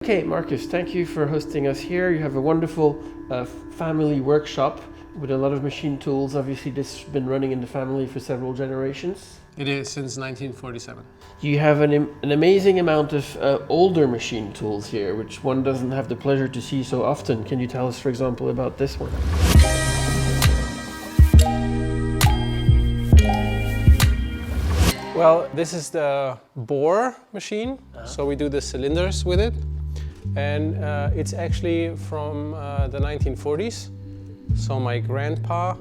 Okay, Marcus, thank you for hosting us here. You have a wonderful family workshop with a lot of machine tools. Obviously, this has been running in the family for several generations. It is since 1947. You have an amazing amount of older machine tools here, which one doesn't have the pleasure to see so often. Can you tell us, for example, about this one? Well, this is the bore machine, so we do the cylinders with it. And it's actually from the 1940s. So my grandpa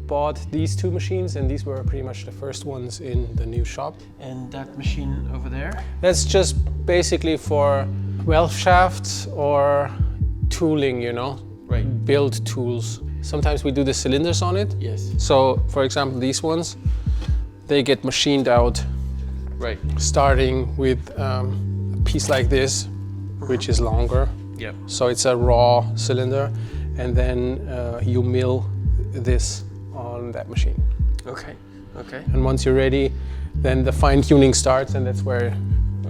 bought these two machines, and these were pretty much the first ones in the new shop. And that machine over there? That's just basically for weld shafts or tooling, you know, Right. build tools. Sometimes we do the cylinders on it. Yes. So, for example, these ones, they get machined out, Right. starting with a piece like this, which is longer. Yep. So it's a raw cylinder, and then you mill this on that machine. Okay. Okay. And once you're ready, then the fine tuning starts, and that's where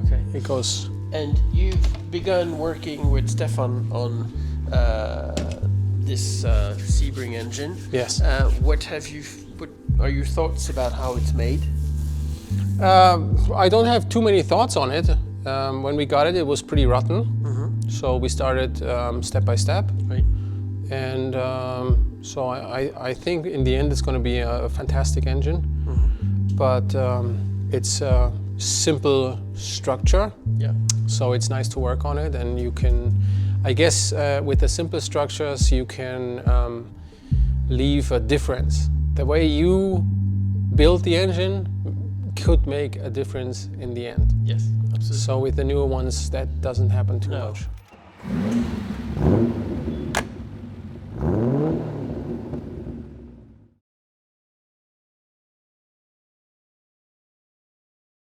Okay. it goes. And you've begun working with Stephan on this Sebring engine. Yes. What are your thoughts about how it's made? I don't have too many thoughts on it. When we got it, it was pretty rotten. Mm-hmm. So we started step by step. Right. And so I think in the end it's going to be a fantastic engine. Mm-hmm. But it's a simple structure. Yeah. So it's nice to work on it, and you can, I guess with the simple structures you can leave a difference. The way you build the engine could make a difference in the end. Yes, absolutely. So with the newer ones that doesn't happen too No. much.